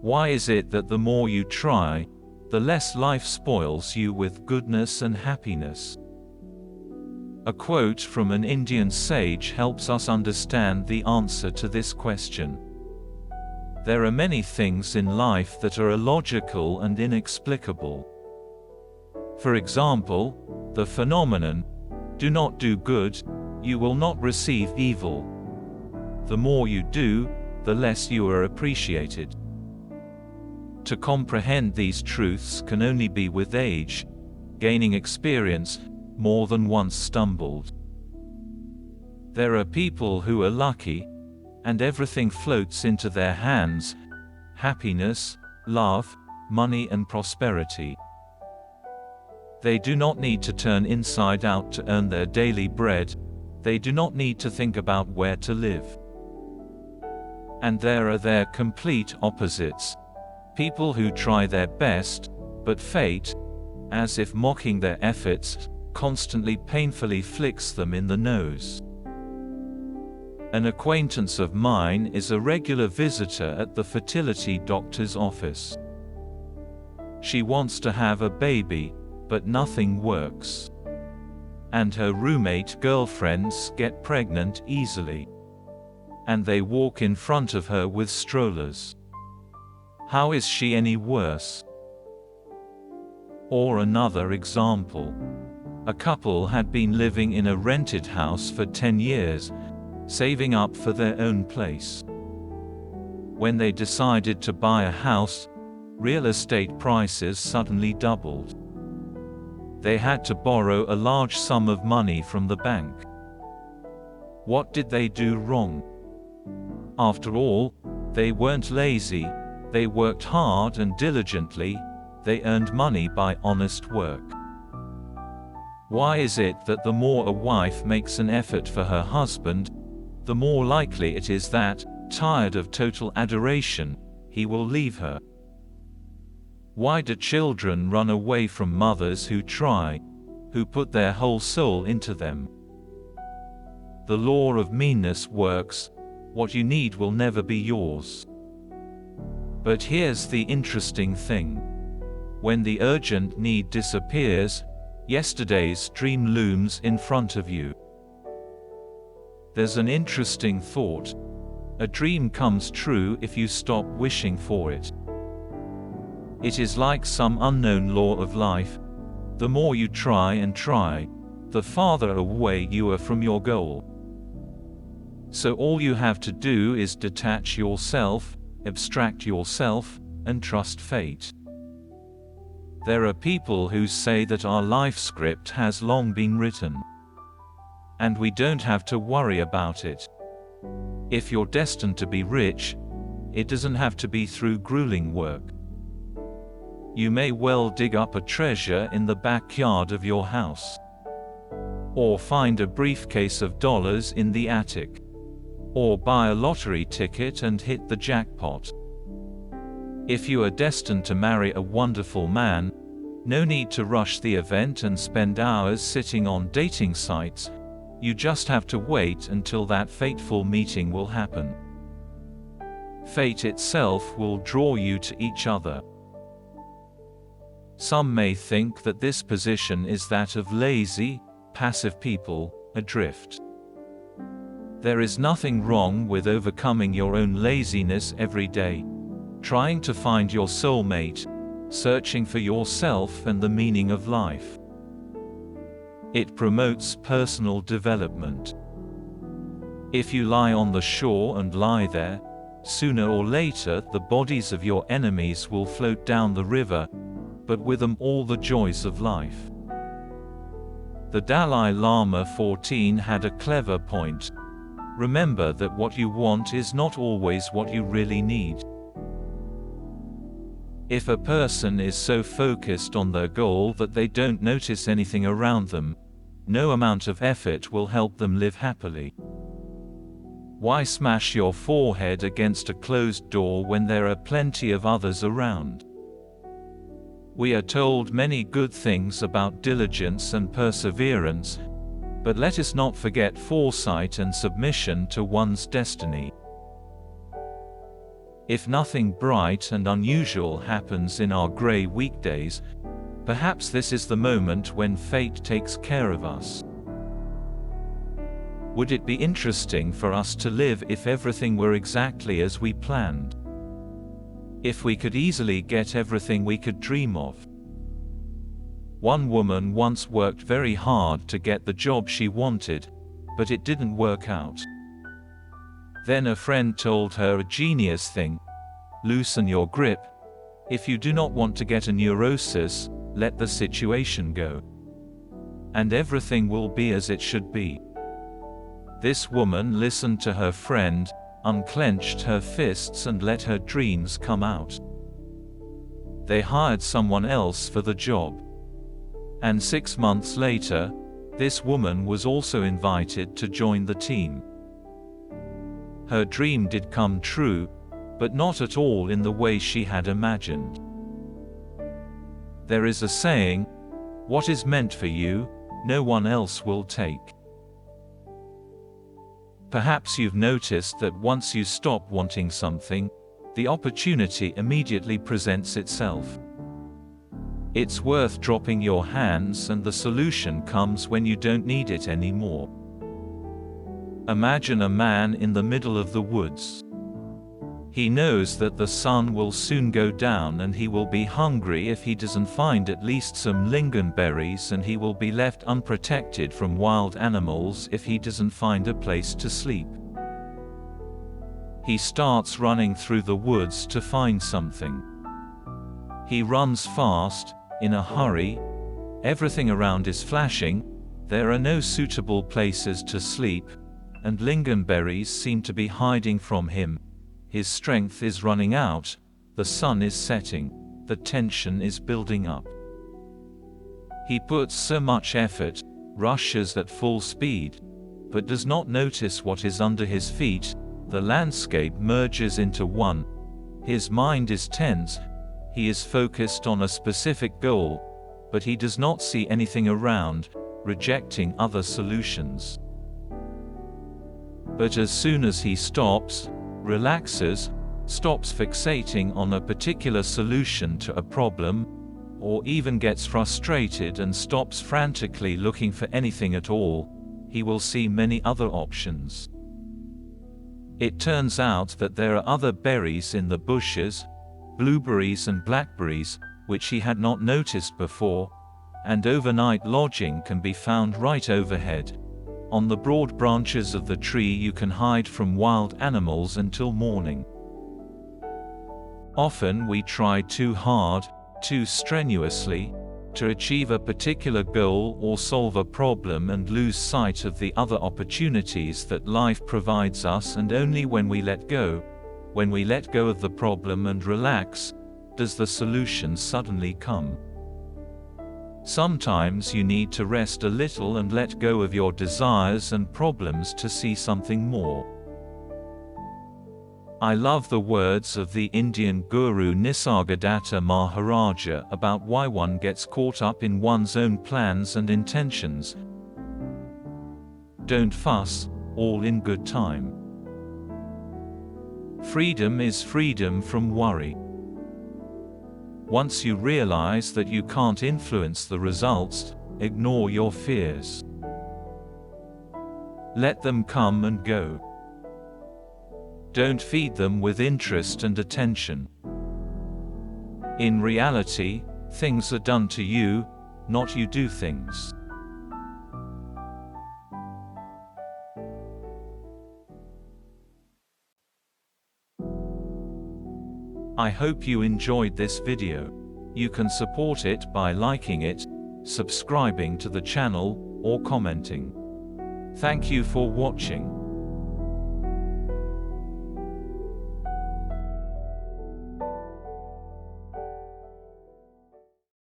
Why is it that the more you try, the less life spoils you with goodness and happiness? A quote from an Indian sage helps us understand the answer to this question. There are many things in life that are illogical and inexplicable. For example, the phenomenon, "Do not do good, you will not receive evil." The more you do, the less you are appreciated. To comprehend these truths can only be with age, gaining experience, more than once stumbled. There are people who are lucky, and everything floats into their hands: happiness, love, money and prosperity. They do not need to turn inside out to earn their daily bread, they do not need to think about where to live. And there are their complete opposites. People who try their best, but fate, as if mocking their efforts, constantly painfully flicks them in the nose. An acquaintance of mine is a regular visitor at the fertility doctor's office. She wants to have a baby, but nothing works. And her roommate girlfriends get pregnant easily. And they walk in front of her with strollers. How is she any worse? Or another example. A couple had been living in a rented house for 10 years, saving up for their own place. When they decided to buy a house, real estate prices suddenly doubled. They had to borrow a large sum of money from the bank. What did they do wrong? After all, they weren't lazy. They worked hard and diligently, they earned money by honest work. Why is it that the more a wife makes an effort for her husband, the more likely it is that, tired of total adoration, he will leave her? Why do children run away from mothers who try, who put their whole soul into them? The law of meanness works: what you need will never be yours. But here's the interesting thing. When the urgent need disappears, yesterday's dream looms in front of you. There's an interesting thought. A dream comes true if you stop wishing for it. It is like some unknown law of life. The more you try and try, the farther away you are from your goal. So all you have to do is detach yourself, abstract yourself, and trust fate. There are people who say that our life script has long been written, and we don't have to worry about it. If you're destined to be rich, it doesn't have to be through grueling work. You may well dig up a treasure in the backyard of your house, or find a briefcase of dollars in the attic, or buy a lottery ticket and hit the jackpot. If you are destined to marry a wonderful man, no need to rush the event and spend hours sitting on dating sites. You just have to wait until that fateful meeting will happen. Fate itself will draw you to each other. Some may think that this position is that of lazy, passive people, adrift. There is nothing wrong with overcoming your own laziness every day, trying to find your soulmate, searching for yourself and the meaning of life. It promotes personal development. If you lie on the shore and lie there, sooner or later the bodies of your enemies will float down the river, but with them all the joys of life. The Dalai Lama 14 had a clever point. Remember that what you want is not always what you really need. If a person is so focused on their goal that they don't notice anything around them, no amount of effort will help them live happily. Why smash your forehead against a closed door when there are plenty of others around? We are told many good things about diligence and perseverance, but let us not forget foresight and submission to one's destiny. If nothing bright and unusual happens in our grey weekdays, perhaps this is the moment when fate takes care of us. Would it be interesting for us to live if everything were exactly as we planned? If we could easily get everything we could dream of? One woman once worked very hard to get the job she wanted, but it didn't work out. Then a friend told her a genius thing: loosen your grip. If you do not want to get a neurosis, let the situation go. And everything will be as it should be. This woman listened to her friend, unclenched her fists and let her dreams come out. They hired someone else for the job. And 6 months later, this woman was also invited to join the team. Her dream did come true, but not at all in the way she had imagined. There is a saying, "What is meant for you, no one else will take." Perhaps you've noticed that once you stop wanting something, the opportunity immediately presents itself. It's worth dropping your hands and the solution comes when you don't need it anymore. Imagine a man in the middle of the woods. He knows that the sun will soon go down and he will be hungry if he doesn't find at least some lingonberries, and he will be left unprotected from wild animals if he doesn't find a place to sleep. He starts running through the woods to find something. He runs fast, in a hurry. Everything around is flashing. There are no suitable places to sleep, and lingonberries seem to be hiding from him. His strength is running out, the sun is setting, the tension is building up. He puts so much effort, rushes at full speed, but does not notice what is under his feet. The landscape merges into one. His mind is tense, he is focused on a specific goal, but he does not see anything around, rejecting other solutions. But as soon as he stops, relaxes, stops fixating on a particular solution to a problem, or even gets frustrated and stops frantically looking for anything at all, he will see many other options. It turns out that there are other berries in the bushes, blueberries and blackberries, which he had not noticed before, and overnight lodging can be found right overhead. On the broad branches of the tree you can hide from wild animals until morning. Often we try too hard, too strenuously, to achieve a particular goal or solve a problem and lose sight of the other opportunities that life provides us, and only when we let go of the problem and relax, does the solution suddenly come. Sometimes you need to rest a little and let go of your desires and problems to see something more. I love the words of the Indian guru Nisargadatta Maharaja about why one gets caught up in one's own plans and intentions. Don't fuss, all in good time. Freedom is freedom from worry. Once you realize that you can't influence the results, ignore your fears. Let them come and go. Don't feed them with interest and attention. In reality, things are done to you, not you do things. I hope you enjoyed this video. You can support it by liking it, subscribing to the channel, or commenting. Thank you for watching.